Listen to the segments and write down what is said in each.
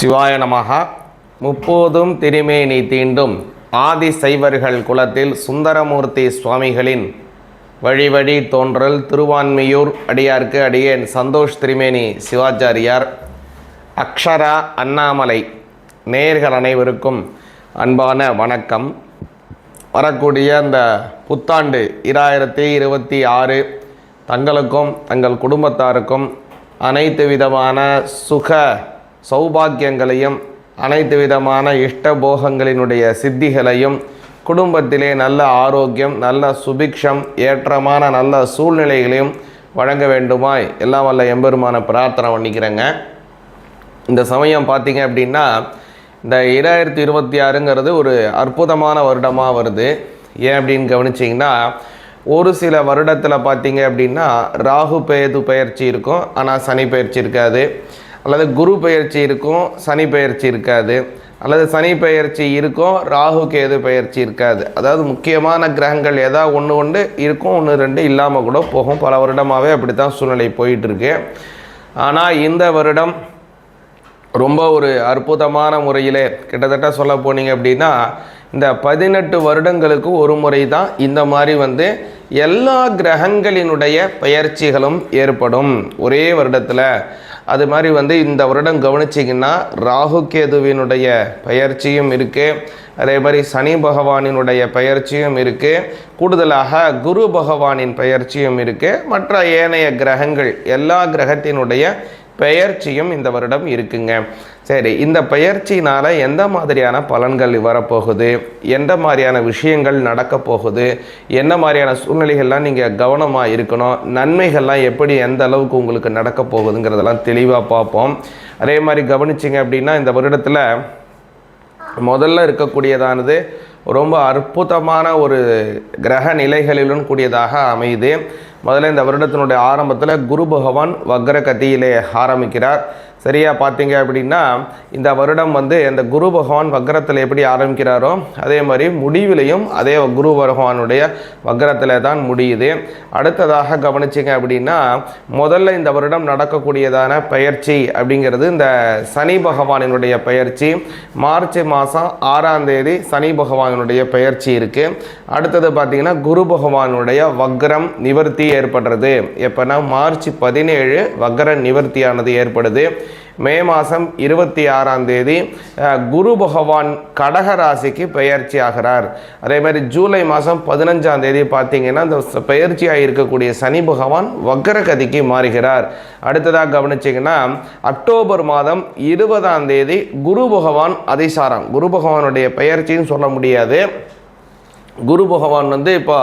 சிவாய நமஹ. முப்போதும் திருமேனி தீண்டும் ஆதி சைவர்கள் குலத்தில் சுந்தரமூர்த்தி சுவாமிகளின் வழி வழி தோன்றல் திருவான்மியூர் அடியார்க்கு அடியேன் சந்தோஷ் திருமேனி சிவாச்சாரியார். அக்ஷரா அண்ணாமலை நேயர்கள் அனைவருக்கும் அன்பான வணக்கம். வரக்கூடிய அந்த புத்தாண்டு 2026 தங்களுக்கும் தங்கள் குடும்பத்தாருக்கும் அனைத்து விதமான சுக சௌபாக்கியங்களையும் அனைத்து விதமான இஷ்டபோகங்களினுடைய சித்திகளையும் குடும்பத்திலே நல்ல ஆரோக்கியம், நல்ல சுபிக்ஷம், ஏற்றமான நல்ல சூழ்நிலைகளையும் வழங்க வேண்டுமாய் எல்லாம் வல்ல எம்பெருமான பிரார்த்தனை பண்ணிக்கிறேங்க. இந்த சமயம் பார்த்திங்க அப்படின்னா இந்த 2026ங்கிறது ஒரு அற்புதமான வருடமாக வருது. ஏன் அப்படின்னு கவனிச்சிங்கன்னா, ஒரு சில வருடத்தில் பார்த்திங்க அப்படின்னா ராகு கேது பெயர்ச்சி இருக்கும், ஆனால் சனி பெயர்ச்சி இருக்காது. அல்லது குரு பெயர்ச்சி இருக்கும், சனி பெயர்ச்சி இருக்காது. அல்லது சனி பெயர்ச்சி இருக்கும், ராகு கேது பெயர்ச்சி இருக்காது. அதாவது முக்கியமான கிரகங்கள் ஏதாவது ஒன்று இருக்கும், 1-2 இல்லாமல் கூட போகும். பல வருடமாகவே அப்படி தான் சூழ்நிலை போயிட்டுருக்கு. ஆனால் இந்த வருடம் ரொம்ப ஒரு அற்புதமான முறையிலே கிட்டத்தட்ட சொல்ல போனீங்க அப்படின்னா இந்த 18 வருடங்களுக்கு ஒரு முறை தான் இந்த மாதிரி எல்லா கிரகங்களினுடைய பெயர்ச்சிகளும் ஏற்படும் ஒரே வருடத்தில். அது மாதிரி இந்த வருடம் கவனிச்சிங்கன்னா ராகு கேதுவினுடைய பெயர்ச்சியும் இருக்குது, அதே மாதிரி சனி பகவானினுடைய பெயர்ச்சியும் இருக்குது, கூடுதலாக குரு பகவானின் பெயர்ச்சியும் இருக்குது, மற்ற ஏனைய கிரகங்கள் எல்லா கிரகத்தினுடைய பெயர்ச்சியும் இந்த வருடம் இருக்குங்க. சரி, இந்த பெயர்ச்சினால் எந்த மாதிரியான பலன்கள் வரப்போகுது, எந்த மாதிரியான விஷயங்கள் நடக்க போகுது, என்ன மாதிரியான சூழ்நிலைகள்லாம் நீங்கள் கவனமாக இருக்கணும், நன்மைகள்லாம் எப்படி எந்த அளவுக்கு உங்களுக்கு நடக்க போகுதுங்கிறதெல்லாம் தெளிவாக பார்ப்போம். அதே மாதிரி கவனிச்சிங்க அப்படின்னா இந்த வருடத்தில் முதல்ல இருக்கக்கூடியதானது ரொம்ப அற்புதமான ஒரு கிரக நிலைகளிலும் கூடியதாக அமையுது. முதல்ல இந்த வருடத்தினுடைய ஆரம்பத்தில் குரு பகவான் வக்ர கதியிலே ஆரம்பிக்கிறார். சரியாக பார்த்தீங்க அப்படின்னா இந்த வருடம் அந்த குரு பகவான் வக்ரத்தில் எப்படி ஆரம்பிக்கிறாரோ அதே மாதிரி முடிவிலையும் அதே குரு பகவானுடைய வக்ரத்தில் தான் முடியுது. அடுத்ததாக கவனிச்சிங்க அப்படின்னா முதல்ல இந்த வருடம் நடக்கக்கூடியதான பயிற்சி அப்படிங்கிறது இந்த சனி பகவானினுடைய பயிற்சி. மார்ச் மாதம் 6ஆம் தேதி சனி பகவானுடைய பயிற்சி இருக்குது. அடுத்தது பார்த்திங்கன்னா குரு பகவானுடைய வக்ரம் நிவர்த்தி ஏற்படுறது. எப்போனா மார்ச் 17 வக்ர நிவர்த்தியானது ஏற்படுது. மே மாதம் 26ஆம் தேதி குரு பகவான் கடக ராசிக்கு பெயர்ச்சி ஆகிறார். அதே மாதிரி ஜூலை மாதம் 15ஆம் தேதி பார்த்திங்கன்னா இந்த பெயர்ச்சியாக இருக்கக்கூடிய சனி பகவான் வக்ரகதிக்கு மாறுகிறார். அடுத்ததாக கவனிச்சிங்கன்னா அக்டோபர் மாதம் 20ஆம் தேதி குரு பகவான் அதிசாரம். குரு பகவானுடைய பெயர்ச்சின்னு சொல்ல முடியாது. குரு பகவான் இப்போ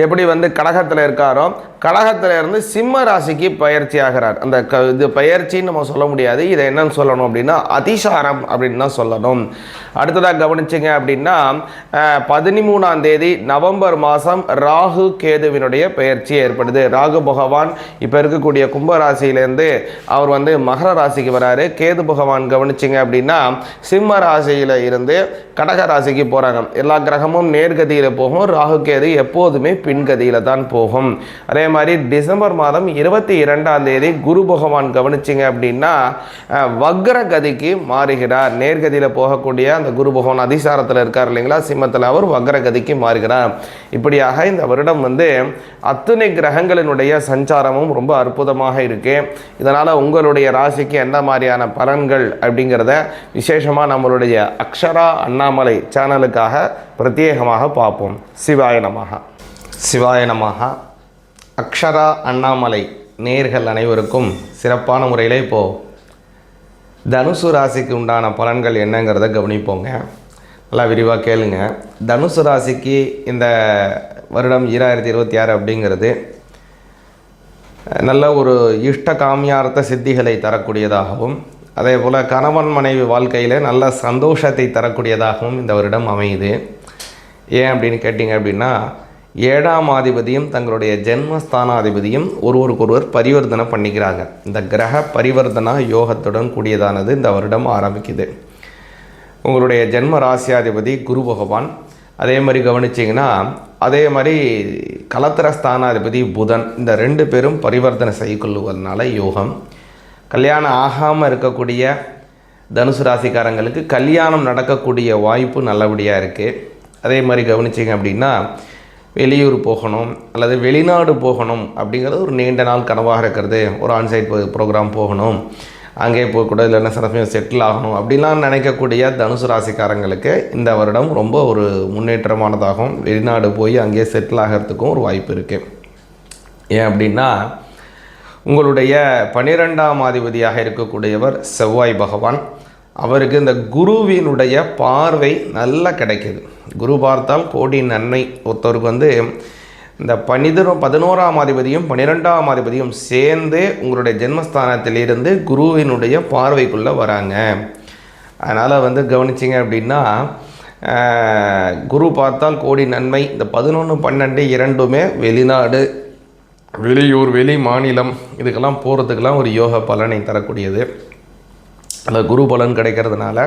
எப்படி கடகத்தில் இருக்காரோ கடகத்தில் இருந்து சிம்ம ராசிக்கு பயிற்சி ஆகிறார். அந்த இது பயிற்சின்னு நம்ம சொல்ல முடியாது, இதை என்னன்னு சொல்லணும் அப்படின்னா அதிசாரம் அப்படின்னு தான் சொல்லணும். அடுத்ததாக கவனிச்சிங்க அப்படின்னா 13ஆம் தேதி நவம்பர் மாதம் ராகு கேதுவினுடைய பயிற்சி ஏற்படுது. ராகு பகவான் இப்போ இருக்கக்கூடிய கும்பராசியிலேருந்து அவர் மகர ராசிக்கு வராரு. கேது பகவான் கவனிச்சிங்க அப்படின்னா சிம்ம ராசியில் இருந்து கடக ராசிக்கு போகிறாங்க. எல்லா கிரகமும் நேர்கதியில் போகும், ராகு கேது எப்போதுமே பின்கதியில் தான் போகும். அதே மாதிரி டிசம்பர் மாதம் 22ஆம் தேதி குரு பகவான் கவனிச்சிங்க அப்படின்னா வக்ர கதிக்கு மாறுகிறார். நேர்கதியில் போகக்கூடிய அந்த குரு பகவான் அதிசாரத்தில் இருக்கார் இல்லைங்களா, சிம்மத்தில், அவர் வக்ர கதிக்கு மாறுகிறார். இப்படியாக இந்த வருடம் அத்தனை கிரகங்களினுடைய சஞ்சாரமும் ரொம்ப அற்புதமாக இருக்கு. இதனால் உங்களுடைய ராசிக்கு என்ன மாதிரியான பலன்கள் அப்படிங்கிறத விசேஷமாக நம்மளுடைய அக்ஷரா அண்ணாமலை சேனலுக்காக பிரத்யேகமாக பார்ப்போம். சிவாய நமஹ. சிவாய நமஹ. அக்ஷரா அண்ணாமலை நேர்கள் அனைவருக்கும் சிறப்பான முறையில் இப்போது தனுசு ராசிக்கு உண்டான பலன்கள் என்னங்கிறத கவனிப்போங்க. நல்லா விரிவாக கேளுங்க. தனுசு ராசிக்கு இந்த வருடம் 2026 அப்படிங்கிறது நல்ல ஒரு இஷ்ட காமியார்த்த சித்திகளை தரக்கூடியதாகவும் அதே போல் கணவன் மனைவி வாழ்க்கையில் நல்ல சந்தோஷத்தை தரக்கூடியதாகவும் இந்த வருடம் அமையுது. ஏன் அப்படின்னு கேட்டிங்க அப்படின்னா 7ஆம் அதிபதியும் தங்களுடைய ஜென்மஸ்தானாதிபதியும் ஒருவருக்கொருவர் பரிவர்த்தனை பண்ணிக்கிறாங்க. இந்த கிரக பரிவர்த்தனா யோகத்துடன் கூடியதானது இந்த வருடம் ஆரம்பிக்குது. உங்களுடைய ஜென்ம ராசியாதிபதி குரு பகவான், அதே மாதிரி கவனிச்சிங்கன்னா அதே மாதிரி கலத்திரஸ்தானாதிபதி புதன், இந்த 2 பேரும் பரிவர்த்தனை செய்து கொள்வதனால யோகம். கல்யாணம் ஆகாமல் இருக்கக்கூடிய தனுசு ராசிக்காரங்களுக்கு கல்யாணம் நடக்கக்கூடிய வாய்ப்பு நல்லபடியாக இருக்குது. அதே மாதிரி கவனிச்சிங்க அப்படின்னா வெளியூர் போகணும் அல்லது வெளிநாடு போகணும் அப்படிங்கிறது ஒரு நீண்ட நாள் கனவாக இருக்கிறது. ஒரு ஆன்சைட் ப்ரோக்ராம் போகணும், அங்கே போகக்கூட இல்லைன்னா சில சமயம் செட்டில் ஆகணும் அப்படிலாம் நினைக்கக்கூடிய தனுசு ராசிக்காரங்களுக்கு இந்த வருடம் ரொம்ப ஒரு முன்னேற்றமானதாகும். வெளிநாடு போய் அங்கேயே செட்டில் ஆகிறதுக்கும் ஒரு வாய்ப்பு இருக்குது. ஏன் அப்படின்னா உங்களுடைய 12ஆம் அதிபதியாக இருக்கக்கூடியவர் செவ்வாய் பகவான், அவருக்கு இந்த குருவினுடைய பார்வை நல்லா கிடைக்கிது. குரு பார்த்தால் கோடி நன்மை. ஒருத்தருக்கு இந்த 11ஆம் அதிபதியும் 12ஆம் அதிபதியும் சேர்ந்து உங்களுடைய ஜென்மஸ்தானத்திலிருந்து குருவினுடைய பார்வைக்குள்ளே வராங்க. அதனால் கவனிச்சிங்க அப்படின்னா குரு பார்த்தால் கோடி நன்மை. இந்த 11, 12 இரண்டுமே வெளிநாடு, வெளியூர், வெளி மாநிலம் இதுக்கெல்லாம் போகிறதுக்கெல்லாம் ஒரு யோக பலனை தரக்கூடியது. அந்த குரு பலன் கிடைக்கிறதுனால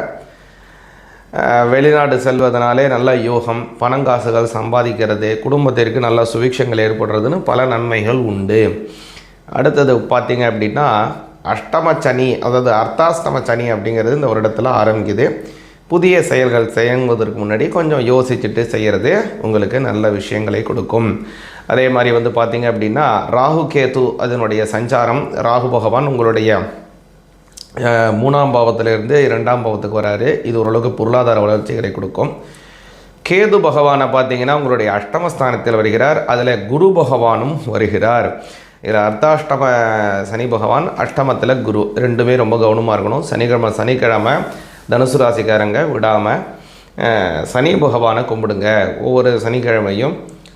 வெளிநாடு செல்வதனாலே நல்ல யோகம், பணங்காசுகள் சம்பாதிக்கிறது, குடும்பத்திற்கு நல்ல சுபிக்ஷங்கள் ஏற்படுறதுன்னு பல நன்மைகள் உண்டு. அடுத்தது பார்த்திங்க அப்படின்னா அஷ்டம சனி, அதாவது அர்த்தாஷ்டம சனி அப்படிங்கிறது இந்த வருடத்தில் ஆரம்பிக்குது. புதிய செயல்கள் செய்வதற்கு முன்னாடி கொஞ்சம் யோசிச்சுட்டு செய்கிறது உங்களுக்கு நல்ல விஷயங்களை கொடுக்கும். அதே மாதிரி பார்த்திங்க அப்படின்னா ராகு கேது அதனுடைய சஞ்சாரம். ராகு பகவான் உங்களுடைய 3ஆம் பாவத்திலிருந்து 2ஆம் பாவத்துக்கு வராரு. இது ஓரளவுக்கு பொருளாதார வளர்ச்சிகளை கொடுக்கும். கேது பகவானை பார்த்தீங்கன்னா உங்களுடைய அஷ்டமஸ்தானத்தில் வருகிறார். அதில் குரு பகவானும் வருகிறார். இதில் அர்த்தாஷ்டம சனி பகவான், அஷ்டமத்தில் குரு, ரெண்டுமே ரொம்ப கவனமாக இருக்கணும். சனிக்கிழமை தனுசு ராசிக்காரங்க விடாமல் சனி பகவானை கும்பிடுங்க. ஒவ்வொரு சனிக்கிழமையும்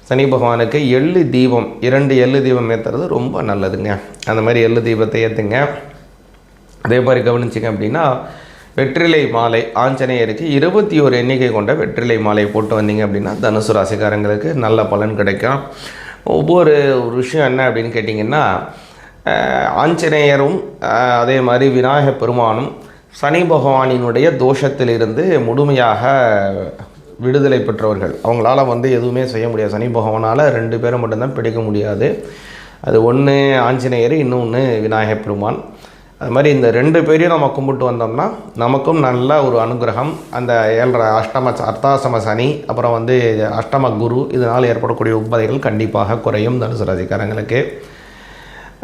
சனி பகவானுக்கு எள்ளு தீபம், 2 எள்ளு தீபம் ஏற்றுறது ரொம்ப நல்லதுங்க. அந்த மாதிரி எள்ளு தீபத்தை ஏற்றுங்க. அதே மாதிரி கவனிச்சிங்க அப்படின்னா வெற்றிலை மாலை, ஆஞ்சநேயருக்கு 21 எண்ணிக்கை கொண்ட வெற்றிலை மாலை போட்டு வந்தீங்க அப்படின்னா தனுசு ராசிக்காரங்களுக்கு நல்ல பலன் கிடைக்கும். ஒவ்வொரு ஒரு விஷயம் என்ன அப்படின்னு கேட்டிங்கன்னா ஆஞ்சநேயரும் அதே மாதிரி விநாயகப் பெருமானும் சனி பகவானினுடைய தோஷத்திலிருந்து முழுமையாக விடுதலை பெற்றவர்கள். அவங்களால எதுவுமே செய்ய முடியாது. சனி பகவானால் 2 பேரை மட்டும்தான் பிடிக்க முடியாது. அது ஒன்று ஆஞ்சநேயர், இன்னொன்று விநாயகப் பெருமான். அது மாதிரி இந்த 2 பேரையும் நம்ம கும்பிட்டு வந்தோம்னா நமக்கும் நல்ல ஒரு அனுகிரகம். அந்த 7 அர்த்தாசம சனி, அப்புறம் அஷ்டம குரு, இதனால் ஏற்படக்கூடிய உபாதைகள் கண்டிப்பாக குறையும் தனுசு ராசிக்காரங்களுக்கு.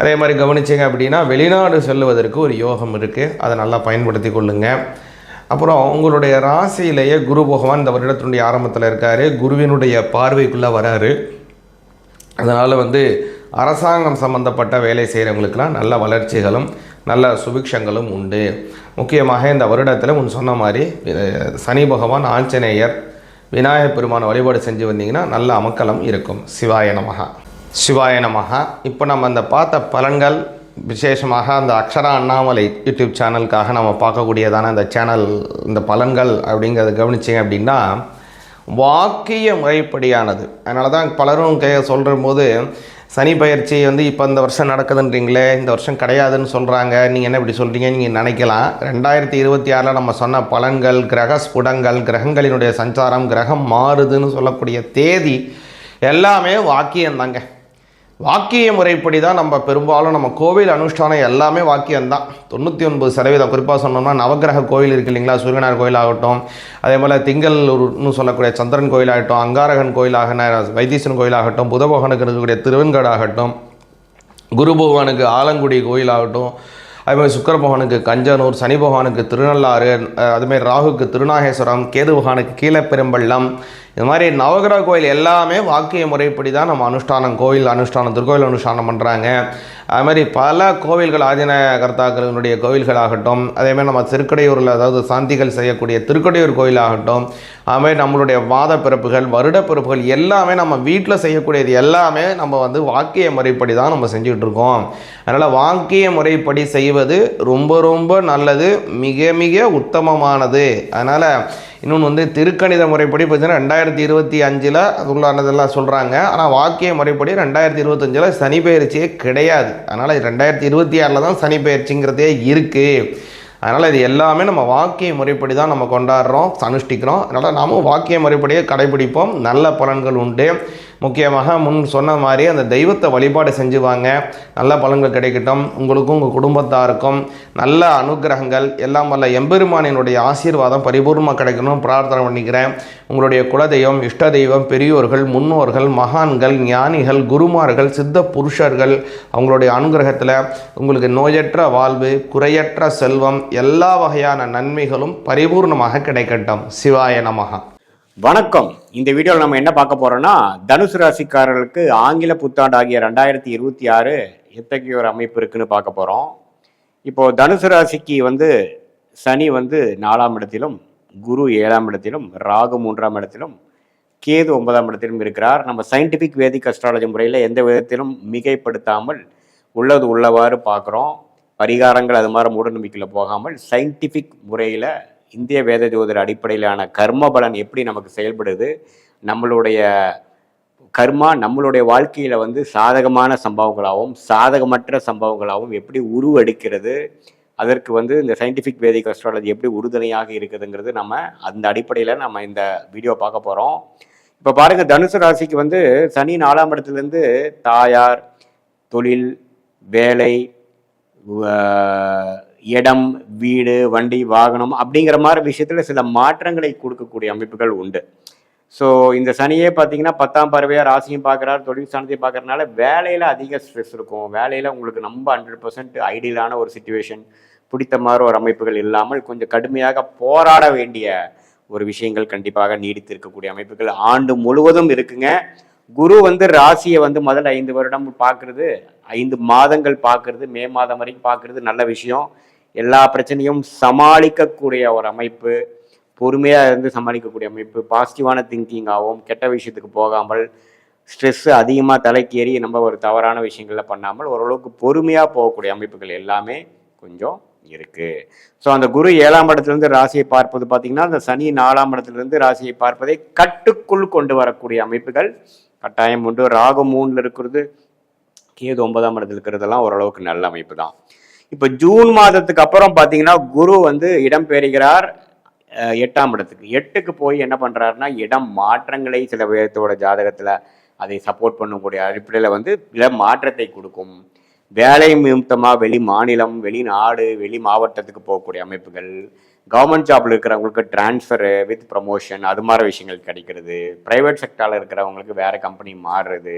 அதே மாதிரி கவனிச்சிங்க அப்படின்னா வெளிநாடு செல்லுவதற்கு ஒரு யோகம் இருக்குது. அதை நல்லா பயன்படுத்தி கொள்ளுங்க. அப்புறம் உங்களுடைய ராசியிலேயே குரு பகவான் இந்த வருடத்தினுடைய ஆரம்பத்தில் இருக்கார். குருவினுடைய பார்வைக்குள்ளே வராரு. அதனால் அரசாங்கம் சம்பந்தப்பட்ட வேலை செய்கிறவங்களுக்கெல்லாம் நல்ல வளர்ச்சிகளும் நல்ல சுபிக்ஷங்களும் உண்டு. முக்கியமாக இந்த வருடத்தில் சொன்ன மாதிரி சனி பகவான், ஆஞ்சநேயர், விநாயகப் பெருமான வழிபாடு செஞ்சு வந்தீங்கன்னா நல்ல அமக்கலம் இருக்கும். சிவாய நமஹா. சிவாய நமஹா. இப்போ நம்ம அந்த பார்த்த பலன்கள், விசேஷமாக அந்த அக்ஷரா அண்ணாமலை யூடியூப் சேனலுக்காக நம்ம பார்க்கக்கூடியதான இந்த சேனல், இந்த பலன்கள் அப்படிங்கிறத கவனிச்சிங்க அப்படின்னா வாக்கிய முறைப்படியானது. அதனால தான் பலரும் சொல்கிற போது சனி பயிற்சி இப்போ இந்த வருஷம் நடக்குதுன்றீங்களே, இந்த வருஷம் கிடையாதுன்னு சொல்கிறாங்க, நீங்கள் என்ன இப்படி சொல்கிறீங்க நீங்கள் நினைக்கலாம். 2026 நம்ம சொன்ன பலன்கள், கிரக ஸ்புடங்கள், கிரகங்களினுடைய சஞ்சாரம், கிரகம் மாறுதுன்னு சொல்லக்கூடிய தேதி எல்லாமே வாக்கியம்தாங்க. வாக்கிய முறைப்படி தான் நம்ம பெரும்பாலும் நம்ம கோவில் அனுஷ்டானம் எல்லாமே வாக்கியம்தான். 99% குறிப்பாக சொன்னோம்னா நவகிரக கோவில் இருக்குது இல்லைங்களா, சூரியனார் கோயிலாகட்டும், அதே போல் திங்கள்னு சொல்லக்கூடிய சந்திரன் கோயிலாகட்டும், அங்காரகன் கோயிலாக வைத்தீஸ்வரன் கோயிலாகட்டும், புத பகவானுக்கு இருக்கக்கூடிய திருவெண்காடாகட்டும், குரு பகவானுக்கு ஆலங்குடி கோயிலாகட்டும், அதுமாதிரி சுக்கிர பகவானுக்கு கஞ்சனூர், சனி பகவானுக்கு திருநள்ளாறு, அதுமாதிரி ராகுக்கு திருநாகேஸ்வரம், கேது பகவானுக்கு கீழப்பெரும்பள்ளம், இது மாதிரி நவகிரக கோயில் எல்லாமே வாக்கிய முறைப்படி தான் நம்ம அனுஷ்டானம், கோயில் அனுஷ்டானம், திருக்கோயில் அனுஷ்டானம் பண்ணுறாங்க. அதுமாதிரி பல கோவில்கள், ஆதீன கர்த்தாக்களினுடைய கோவில்களாகட்டும், அதேமாதிரி நம்ம திருக்கடையூரில் அதாவது சாந்திகள் செய்யக்கூடிய திருக்கடையூர் கோயிலாகட்டும், அதுமாதிரி நம்மளுடைய மாத பிறப்புகள், வருட பிறப்புகள் எல்லாமே நம்ம வீட்டில் செய்யக்கூடியது எல்லாமே நம்ம வாக்கிய முறைப்படி தான் நம்ம செஞ்சுக்கிட்டு இருக்கோம். அதனால் வாக்கிய முறைப்படி செய்வது ரொம்ப ரொம்ப நல்லது, மிக மிக உத்தமமானது. அதனால் இன்னொன்று திருக்கணித முறைப்படி பார்த்தீங்கன்னா 2025 உள்ளானதெல்லாம் சொல்கிறாங்க. ஆனால் வாக்கிய முறைப்படி 2025 சனி பயிற்சியே கிடையாது. அதனால் 2026 தான் சனி பயிற்சிங்கிறதே இருக்குது. அதனால் இது எல்லாமே நம்ம வாக்கிய முறைப்படி தான் நம்ம கொண்டாடுறோம், அனுஷ்டிக்கிறோம். அதனால் நாமும் வாக்கிய முறைப்படியே கடைபிடிப்போம். நல்ல பலன்கள் உண்டு. முக்கியமாக முன் சொன்ன மாதிரி அந்த தெய்வத்தை வழிபாடு செஞ்சுவாங்க, நல்ல பலன்கள் கிடைக்கட்டும். உங்களுக்கும் உங்கள் குடும்பத்தாருக்கும் நல்ல அனுகிரகங்கள் எல்லாம் வல்ல எம்பெருமானினுடைய ஆசீர்வாதம் பரிபூர்ணமாக கிடைக்கணும் பிரார்த்தனை பண்ணிக்கிறேன். உங்களுடைய குலதெய்வம், இஷ்ட தெய்வம், பெரியோர்கள், முன்னோர்கள், மகான்கள், ஞானிகள், குருமார்கள், சித்த புருஷர்கள் அவங்களுடைய அனுகிரகத்தில் உங்களுக்கு நோயற்ற வாழ்வு, குறையற்ற செல்வம், எல்லா வகையான நன்மைகளும் பரிபூர்ணமாக கிடைக்கட்டும். சிவாய நமஹ. வணக்கம். இந்த வீடியோவில் நம்ம என்ன பார்க்க போறோம்னா, தனுசு ராசிக்காரர்களுக்கு ஆங்கில புத்தாண்டு ஆகிய 2026 எத்தகைய ஒரு அமைப்பு இருக்குன்னு பார்க்க போறோம். இப்போ தனுசு ராசிக்கு சனி 4ஆம் இடத்திலும், குரு 7ஆம் இடத்திலும், ராகு 3ஆம் இடத்திலும், கேது 9ஆம் இடத்திலும் இருக்கிறார். நம்ம சயின்டிஃபிக் வேதிக் அஸ்ட்ராலஜி முறையில் எந்த விதத்திலும் மிகைப்படுத்தாமல் உள்ளது உள்ளவாறு பார்க்குறோம். பரிகாரங்கள் அது மாதிரி மூடநம்பிக்கையில் போகாமல் சயின்டிஃபிக் முறையில் இந்திய வேத ஜோதிட அடிப்படையிலான கர்ம பலன் எப்படி நமக்கு செயல்படுது, நம்மளுடைய கர்மா நம்மளுடைய வாழ்க்கையில் சாதகமான சம்பவங்களாகவும் சாதகமற்ற சம்பவங்களாகவும் எப்படி உருவெடுக்கிறது, அதற்கு இந்த சயின்டிஃபிக் வேதிக் அஸ்ட்ராலஜி எப்படி உறுதுணையாக இருக்குதுங்கிறது நம்ம அந்த அடிப்படையில் நம்ம இந்த வீடியோ பார்க்க போகிறோம். இப்போ பாருங்கள், தனுசு ராசிக்கு சனி 4ஆம் இடத்துலேருந்து தாயார், தொழில், வேலை, இடம், வீடு, வண்டி, வாகனம் அப்படிங்கிற மாதிரி விஷயத்தில் சில மாற்றங்களை கொடுக்கக்கூடிய அமைப்புகள் உண்டு. ஸோ இந்த சனியே பார்த்தீங்கன்னா 10ஆம் பார்வையாக ராசியும் பார்க்குறாரு, தொழில் ஸ்தானத்தையும் பார்க்கறதுனால வேலையில் அதிக ஸ்ட்ரெஸ் இருக்கும். வேலையில் உங்களுக்கு ரொம்ப 100% ஐடியலான ஒரு சிச்சுவேஷன், பிடித்த மாதிரி ஒரு அமைப்புகள் இல்லாமல் கொஞ்சம் கடுமையாக போராட வேண்டிய ஒரு விஷயங்கள் கண்டிப்பாக நீடித்து இருக்கக்கூடிய அமைப்புகள் ஆண்டு முழுவதும் இருக்குங்க. குரு ராசியை முதல் 5 வருடம் பார்க்கறது, 5 மாதங்கள் பார்க்கறது, மே மாதம் வரைக்கும் பார்க்கறது நல்ல விஷயம். எல்லா பிரச்சனையும் சமாளிக்கக்கூடிய ஒரு அமைப்பு, பொறுமையாக சமாளிக்கக்கூடிய அமைப்பு, பாசிட்டிவான திங்கிங்காகவும் கெட்ட விஷயத்துக்கு போகாமல் ஸ்ட்ரெஸ்ஸு அதிகமாக தலைக்கேறி நம்ம ஒரு தவறான விஷயங்களில் பண்ணாமல் ஓரளவுக்கு பொறுமையாக போகக்கூடிய அமைப்புகள் எல்லாமே கொஞ்சம் இருக்குது. ஸோ அந்த குரு 7ஆம் இடத்துலேருந்து ராசியை பார்ப்பது பார்த்திங்கன்னா, அந்த சனி 4ஆம் இடத்துலேருந்து ராசியை பார்ப்பதை கட்டுக்குள் கொண்டு வரக்கூடிய அமைப்புகள் கட்டாயம் உண்டு. ராகு 3ல் இருக்கிறது, கேது 9ஆம் இடத்துல இருக்கிறதெல்லாம் ஓரளவுக்கு நல்ல அமைப்பு தான். இப்போ ஜூன் மாதத்துக்கு அப்புறம் பார்த்தீங்கன்னா குரு இடம் பெறுகிறார் 8ஆம் இடத்துக்கு. 8க்கு போய் என்ன பண்ணுறாருன்னா, இடம் மாற்றங்களை சில பேர்த்தோட ஜாதகத்தில் அதை சப்போர்ட் பண்ணக்கூடிய அடிப்படையில் இடம் மாற்றத்தை கொடுக்கும். வேலை நிமித்தமாக வெளி மாநிலம், வெளிநாடு, வெளி மாவட்டத்துக்கு போகக்கூடிய அமைப்புகள், கவர்மெண்ட் ஜாப்ல இருக்கிறவங்களுக்கு டிரான்ஸ்ஃபரு வித் ப்ரமோஷன் அது மாதிரி விஷயங்கள் கிடைக்கிறது, ப்ரைவேட் செக்டாரில் இருக்கிறவங்களுக்கு வேறு கம்பெனி மாறுறது,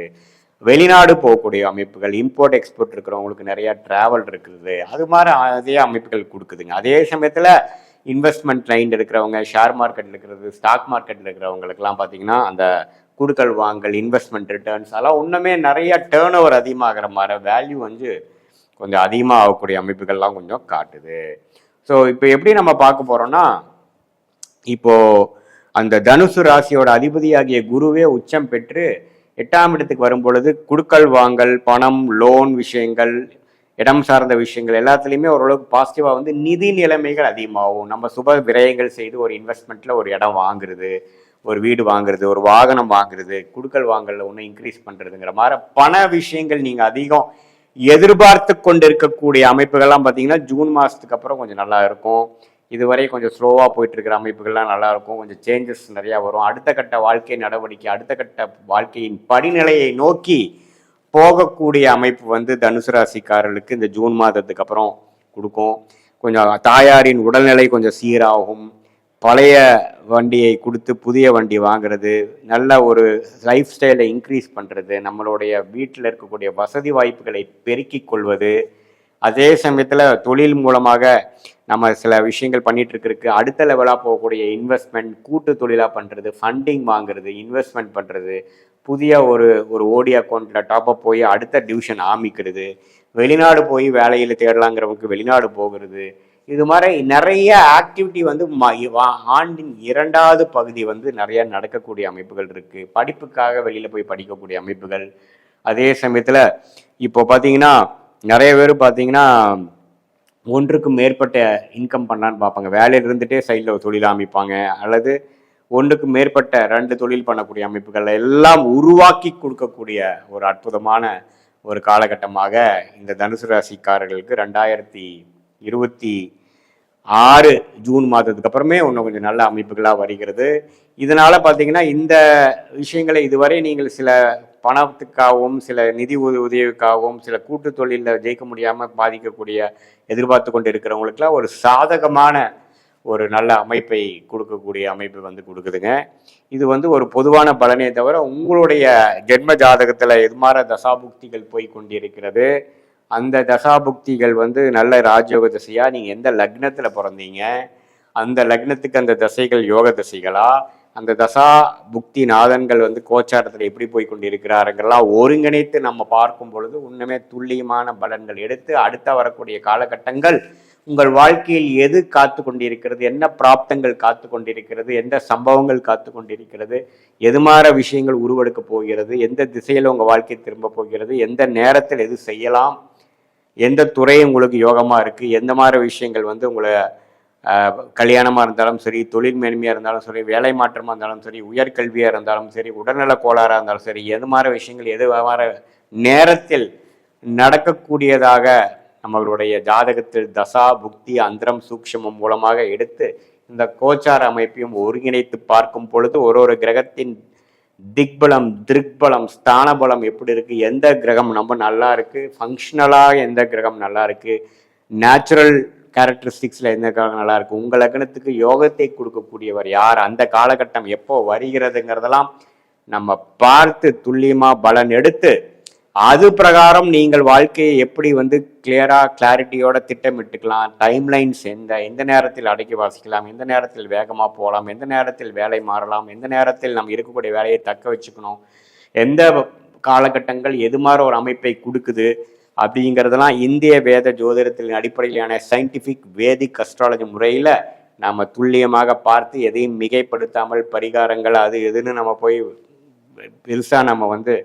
வெளிநாடு போகக்கூடிய அமைப்புகள், இம்போர்ட் எக்ஸ்போர்ட் இருக்கிறவங்களுக்கு நிறையா ட்ராவல் இருக்குது, அது மாதிரி அதே அமைப்புகள் கொடுக்குதுங்க. அதே சமயத்தில் இன்வெஸ்ட்மெண்ட் லைன் இருக்கிறவங்க, ஷேர் மார்க்கெட்டில் இருக்கிறது, ஸ்டாக் மார்க்கெட்டில் இருக்கிறவங்களுக்குலாம் பார்த்தீங்கன்னா அந்த குடுக்கல் வாங்கல், இன்வெஸ்ட்மெண்ட் ரிட்டர்ன்ஸ் அதெல்லாம் ஒன்றுமே நிறைய டேர்ன் ஓவர் அதிகமாகிற மாதிரி வேல்யூ கொஞ்சம் அதிகமாக ஆகக்கூடிய அமைப்புகள்லாம் கொஞ்சம் காட்டுது. ஸோ இப்போ எப்படி நம்ம பார்க்க போகிறோம்னா, இப்போது அந்த தனுசு ராசியோட அதிபதியாகிய குருவே உச்சம் பெற்று 8ஆம் இடத்துக்கு வரும் பொழுது குடுக்கல் வாங்கல், பணம், லோன் விஷயங்கள், இடம் சார்ந்த விஷயங்கள் எல்லாத்துலேயுமே ஓரளவுக்கு பாசிட்டிவாக நிதி நிலைமைகள் அதிகமாகும். நம்ம சுப விரயங்கள் செய்து ஒரு இன்வெஸ்ட்மெண்ட்டில் ஒரு இடம் வாங்குறது, ஒரு வீடு வாங்குறது, ஒரு வாகனம் வாங்குறது, குடுக்கல் வாங்கலில் ஒன்று இன்க்ரீஸ் பண்ணுறதுங்கிற மாதிரி பண விஷயங்கள் நீங்கள் அதிகம் எதிர்பார்த்து கொண்டு இருக்கக்கூடிய அமைப்புகள்லாம் பார்த்தீங்கன்னா ஜூன் மாதத்துக்கு அப்புறம் கொஞ்சம் நல்லா இருக்கும். இதுவரை கொஞ்சம் ஸ்லோவாக போயிட்டு இருக்கிற அமைப்புகள்லாம் நல்லாயிருக்கும். கொஞ்சம் சேஞ்சஸ் நிறையா வரும். அடுத்த கட்ட வாழ்க்கை நடவடிக்கை, அடுத்த கட்ட வாழ்க்கையின் படிநிலையை நோக்கி போகக்கூடிய அமைப்பு தனுசு ராசிக்காரர்களுக்கு இந்த ஜூன் மாதத்துக்கு அப்புறம் கொடுக்கும். கொஞ்சம் தாயாரின் உடல்நிலை கொஞ்சம் சீராகும். பழைய வண்டியை கொடுத்து புதிய வண்டி வாங்குறது, நல்ல ஒரு லைஃப் ஸ்டைலை இன்க்ரீஸ் பண்ணுறது, நம்மளுடைய வீட்டில் இருக்கக்கூடிய வசதி வாய்ப்புகளை பெருக்கிக் கொள்வது, அதே சமயத்தில் தொழில் மூலமாக நம்ம சில விஷயங்கள் பண்ணிட்டு இருக்கிறதுக்கு அடுத்த லெவலாக போகக்கூடிய இன்வெஸ்ட்மெண்ட், கூட்டு தொழிலாக பண்ணுறது, ஃபண்டிங் வாங்குறது, இன்வெஸ்ட்மெண்ட் பண்ணுறது, புதிய ஒரு ஓடி அக்கௌண்ட்டில் டாப்அப் போய் அடுத்த டிவிஷன் ஆரம்பிக்கிறது, வெளிநாடு போய் வேலையில் தேடலாங்கிறவங்களுக்கு வெளிநாடு போகிறது, இது மாதிரி நிறைய ஆக்டிவிட்டி ஆண்டின் 2வது பகுதி நிறைய நடக்கக்கூடிய அமைப்புகள் இருக்குது. படிப்புக்காக வெளியில் போய் படிக்கக்கூடிய அமைப்புகள். அதே சமயத்தில் இப்போ பார்த்தீங்கன்னா நிறைய பேர் பார்த்தீங்கன்னா ஒன்றுக்கு மேற்பட்ட இன்கம் பண்ணலான்னு பார்ப்பாங்க. வேலையில் இருந்துகிட்டே சைடில் தொழில் ஆரம்பிப்பாங்க, அல்லது ஒன்றுக்கு மேற்பட்ட 2 தொழில் பண்ணக்கூடிய அமைப்புகள் எல்லாம் உருவாக்கி கொடுக்கக்கூடிய ஒரு அற்புதமான ஒரு காலகட்டமாக இந்த தனுசு ராசிக்காரர்களுக்கு 2026 6 ஜூன் மாதத்துக்கு அப்புறமே இன்னும் கொஞ்சம் நல்ல அமைப்புகளாக வருகிறது. இதனால் பார்த்தீங்கன்னா இந்த விஷயங்களை இதுவரை நீங்கள் சில பணத்துக்காகவும் சில நிதி உதவிக்காகவும் சில கூட்டு தொழிலில் ஜெயிக்க முடியாமல் பாதிக்கக்கூடிய எதிர்பார்த்து கொண்டு இருக்கிறவங்களுக்குலாம் ஒரு சாதகமான ஒரு நல்ல அமைப்பை கொடுக்கக்கூடிய அமைப்பு வந்து கொடுக்குதுங்க. இது வந்து ஒரு பொதுவான பலனே தவிர உங்களுடைய ஜென்ம ஜாதகத்தில் எதுமாற தசாபுக்திகள் போய் கொண்டிருக்கிறது, அந்த தசாபுக்திகள் வந்து நல்ல ராஜயோக தசையா, நீங்கள் எந்த லக்னத்தில் பிறந்தீங்க, அந்த லக்னத்துக்கு அந்த தசைகள் யோக தசைகளா, அந்த தசா புக்தி நாதன்கள் வந்து கோச்சாரத்தில் எப்படி போய் கொண்டிருக்கிறாருங்கெல்லாம் ஒருங்கிணைத்து நம்ம பார்க்கும் பொழுது உண்மையே துல்லியமான பலன்கள் எடுத்து அடுத்த வரக்கூடிய காலகட்டங்கள் உங்கள் வாழ்க்கையில் எது காத்து கொண்டிருக்கிறது, என்ன பிராப்தங்கள் காத்து கொண்டிருக்கிறது, எந்த சம்பவங்கள் காத்து கொண்டிருக்கிறது, எதுமாற விஷயங்கள் உருவெடுக்க போகிறது, எந்த திசையில் உங்கள் வாழ்க்கை திரும்ப போகிறது, எந்த நேரத்தில் எது செய்யலாம், எந்த துறை உங்களுக்கு யோகமாக இருக்குது, எந்த மாதிரி விஷயங்கள் வந்து உங்களை கல்யாணமாக இருந்தாலும் சரி, தொழில் மேன்மையாக இருந்தாலும் சரி, வேலை மாற்றமாக இருந்தாலும் சரி, உயர்கல்வியாக இருந்தாலும் சரி, உடல்நல கோளாறாக இருந்தாலும் சரி, எது மாதிரி விஷயங்கள் எது மாதிரி நேரத்தில் நடக்கக்கூடியதாக நம்மளுடைய ஜாதகத்தில் தசா புக்தி அந்தரம் சூக்ஷமம் மூலமாக எடுத்து இந்த கோச்சார அமைப்பையும் ஒருங்கிணைத்து பார்க்கும் பொழுது ஒரு கிரகத்தின் திக்பலம் திருக்பலம் ஸ்தானபலம் எப்படி இருக்குது, எந்த கிரகம் நம்ம நல்லா இருக்குது, ஃபங்க்ஷனலாக எந்த கிரகம் நல்லா இருக்குது, நேச்சுரல் கேரக்டரிஸ்டிக்ஸில் எந்த கிரகம் நல்லா இருக்குது, உங்கள் லக்னத்துக்கு யோகத்தை கொடுக்கக்கூடியவர் யார், அந்த காலகட்டம் எப்போ வருகிறதுங்கிறதெல்லாம் நம்ம பார்த்து துல்லியமாக பலன் எடுத்து அது பிரகாரம் நீங்கள் வாழ்க்கையை எப்படி வந்து கிளாரிட்டியோட திட்டமிட்டுக்கலாம், டைம்லைன்ஸ் எந்த நேரத்தில் அடக்கி வாசிக்கலாம், எந்த நேரத்தில் வேகமாக போகலாம், எந்த நேரத்தில் வேலை மாறலாம், எந்த நேரத்தில் நம்ம இருக்கக்கூடிய வேலையை தக்க வச்சுக்கணும், எந்த காலகட்டங்கள் எது மாதிரி ஒரு அமைப்பை கொடுக்குது அப்படிங்கிறதெல்லாம் இந்திய வேத ஜோதிடத்தின் அடிப்படையிலான சயின்டிஃபிக் வேதிக் அஸ்ட்ராலஜி முறையில் நாம் துல்லியமாக பார்த்து எதையும் மிகைப்படுத்தாமல் பரிகாரங்கள் அது எதுன்னு நம்ம போய் பெருசாக நம்ம வந்து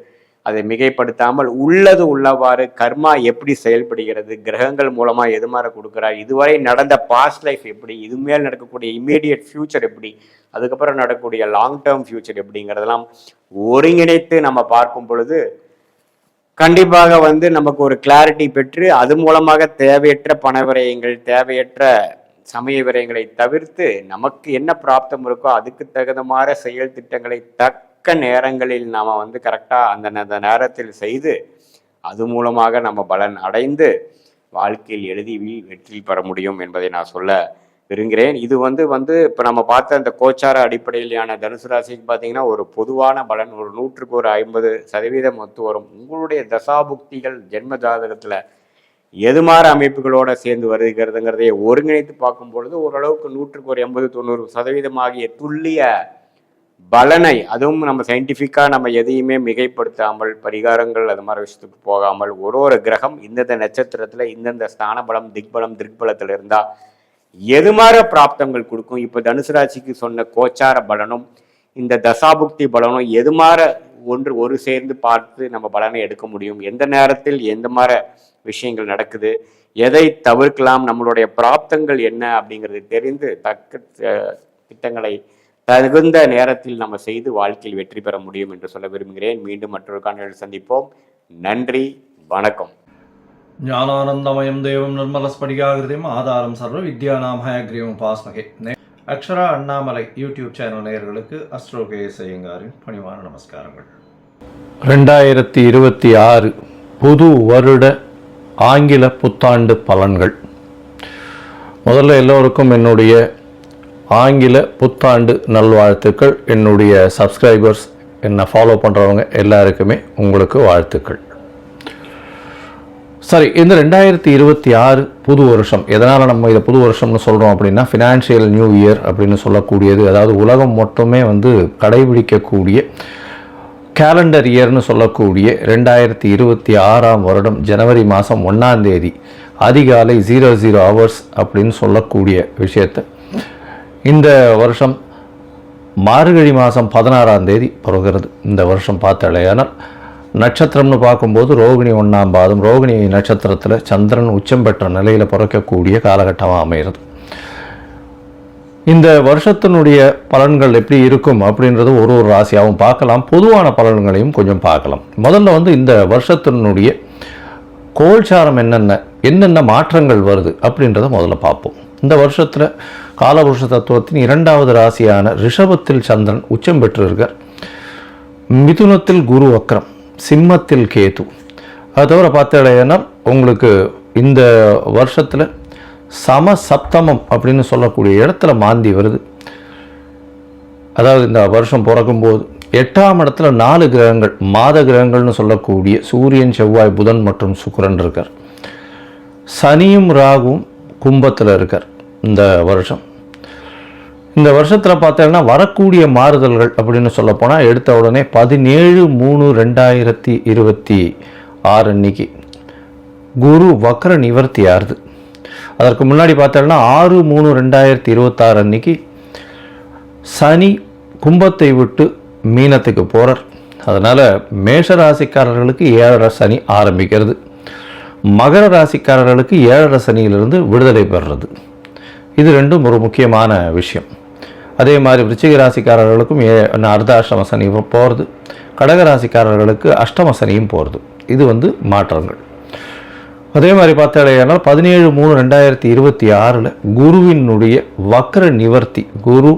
அதை மிகைப்படுத்தாமல் உள்ளது உள்ளவாறு கர்மா எப்படி செயல்படுகிறது, கிரகங்கள் மூலமாக எது மாதிரி கொடுக்குறார், இதுவரை நடந்த பாஸ்ட் லைஃப் எப்படி, இது மேல் நடக்கக்கூடிய இம்மீடியட் ஃபியூச்சர் எப்படி, அதுக்கப்புறம் நடக்கக்கூடிய லாங் டேர்ம் ஃபியூச்சர் எப்படிங்கிறதெல்லாம் ஒருங்கிணைத்து நம்ம பார்க்கும் பொழுது கண்டிப்பாக வந்து நமக்கு ஒரு கிளாரிட்டி பெற்று அது மூலமாக தேவையற்ற பண விரயங்கள் தேவையற்ற சமய விரயங்களை தவிர்த்து நமக்கு என்ன பிராப்தம் இருக்கோ அதுக்கு தகுந்த மாதிரி செயல் திட்டங்களை தக்க நேரங்களில் நாம் வந்து கரெக்டாக அந்த நேரத்தில் செய்து அது மூலமாக நம்ம பலன் அடைந்து வாழ்க்கையில் எழுதி வெற்றி பெற முடியும் என்பதை நான் சொல்ல விரும்புகிறேன். இது வந்து இப்போ நம்ம பார்த்த அந்த கோச்சார அடிப்படையிலான தனுசு ராசிக்கு பார்த்தீங்கன்னா ஒரு பொதுவான பலன் ஒரு 100க்கு 50% ஒத்து வரும். உங்களுடைய தசாபுக்திகள் ஜென்ம ஜாதகத்தில் எதுமாற அமைப்புகளோடு சேர்ந்து வருகிறதுங்கிறதையே ஒருங்கிணைத்து பார்க்கும் பொழுது ஓரளவுக்கு 100க்கு 80-90% ஆகிய துல்லிய பலனை, அதுவும் நம்ம சயின்டிஃபிக்காக நம்ம எதையுமே மிகைப்படுத்தாமல் பரிகாரங்கள் அது மாதிரி விஷயத்துக்கு போகாமல் ஒரு கிரகம் இந்தந்த நட்சத்திரத்தில் இந்தந்த ஸ்தான பலம் திக்பலம் திருக்பலத்தில் இருந்தால் எது மாதிரி பிராப்தங்கள் கொடுக்கும். இப்போ தனுசு ராசிக்கு சொன்ன கோச்சார பலனும் இந்த தசாபுக்தி பலனும் எது மாதிரி ஒரு சேர்ந்து பார்த்து நம்ம பலனை எடுக்க முடியும், எந்த நேரத்தில் எந்த மாதிரி விஷயங்கள் நடக்குது, எதை தவிர்க்கலாம், நம்மளுடைய பிராப்தங்கள் என்ன அப்படிங்கிறது தெரிந்து தக்க திட்டங்களை தகுந்த நேரத்தில் நம்ம செய்து வாழ்க்கையில் வெற்றி பெற முடியும் என்று சொல்ல விரும்புகிறேன். மீண்டும் மற்றொரு காணொளியில் சந்திப்போம். நன்றி, வணக்கம். ஞானானந்தமயம் தேவம் நிர்மலஸ்படிகாகிருதியும் ஆதாரம் சர்வ வித்யானாம் ஹயக்ரீவம் உபாஸ்மகே. அக்ஷரா அண்ணாமலை யூடியூப் சேனல் நேயர்களுக்கு அஸ்ட்ரோ கேஎஸ் ஐயங்காரின் பணிவான நமஸ்காரங்கள். 2026 புது வருட ஆங்கில புத்தாண்டு பலன்கள். முதல்ல எல்லோருக்கும் என்னுடைய ஆங்கில புத்தாண்டு நல்வாழ்த்துக்கள். என்னுடைய சப்ஸ்கிரைபர்ஸ், என்னை ஃபாலோ பண்ணுறவங்க எல்லாருக்குமே உங்களுக்கு வாழ்த்துக்கள். சரி, இந்த 2026 புது வருஷம், எதனால் நம்ம இதை புது வருஷம்னு சொல்கிறோம் அப்படின்னா, ஃபினான்ஷியல் நியூ இயர் அப்படின்னு சொல்லக்கூடியது, அதாவது உலகம் மட்டுமே கடைபிடிக்கக்கூடிய கேலண்டர் இயர்னு சொல்லக்கூடிய 2026 வருடம் ஜனவரி மாதம் 1ஆம் தேதி அதிகாலை 00 hours அப்படின்னு சொல்லக்கூடிய விஷயத்தை இந்த வருஷம் மார்கழி மாதம் 16ஆம் தேதி பிறகுறது. இந்த வருஷம் பார்த்தாலேயானால் நட்சத்திரம்னு பார்க்கும்போது ரோகிணி 1ஆம் பாதம், ரோகிணி நட்சத்திரத்தில் சந்திரன் உச்சம் பெற்ற நிலையில் பிறக்கக்கூடிய காலகட்டமாக அமைகிறது. இந்த வருஷத்தினுடைய பலன்கள் எப்படி இருக்கும் அப்படின்றது ஒரு ராசியாகவும் பார்க்கலாம், பொதுவான பலன்களையும் கொஞ்சம் பார்க்கலாம். முதல்ல இந்த வருஷத்தினுடைய கோல்சாரம் என்னென்ன மாற்றங்கள் வருது அப்படின்றத முதல்ல பார்ப்போம். இந்த வருஷத்தில் காலபுருஷ தத்துவத்தின் 2வது ராசியான ரிஷபத்தில் சந்திரன் உச்சம் பெற்றிருக்கார். மிதுனத்தில் குரு வக்ரம், சிம்மத்தில் கேது. அது தவிர பார்த்தீங்கன்னா உங்களுக்கு இந்த வருஷத்தில் சமசப்தமம் அப்படின்னு சொல்லக்கூடிய இடத்துல மாந்தி வருது. அதாவது இந்த வருஷம் பிறக்கும்போது 8ஆம் இடத்துல 4 கிரகங்கள், மாத கிரகங்கள்னு சொல்லக்கூடிய சூரியன், செவ்வாய், புதன் மற்றும் சுக்கிரன் இருக்கார். சனியும் ராகுவும் கும்பத்தில் இருக்கார். இந்த வருஷத்தில் பார்த்தீங்கன்னா வரக்கூடிய மாறுதல்கள் அப்படின்னு சொல்லப்போனால் எடுத்த உடனே 17/3/2026 அன்னைக்கு குரு வக்ர நிவர்த்தி ஆறுது. அதற்கு முன்னாடி பார்த்தோம்னா 6/3/2026 அன்னைக்கு சனி கும்பத்தை விட்டு மீனத்துக்கு போகிறார். அதனால் மேஷ ராசிக்காரர்களுக்கு 7 சனி ஆரம்பிக்கிறது. மகர ராசிக்காரர்களுக்கு 7 சனியிலிருந்து விடுதலை பெறுறது. இது ரெண்டும் ஒரு முக்கியமான விஷயம். அதே மாதிரி விருச்சிக ராசிக்காரர்களுக்கும் அர்த்தாஷ்டம சனி போகிறது. கடக ராசிக்காரர்களுக்கு அஷ்டம சனியும் போகிறது. இது மாற்றங்கள். அதே மாதிரி பார்த்தாலேயானால் 17/3/2026 குருவினுடைய வக்ர நிவர்த்தி, குரு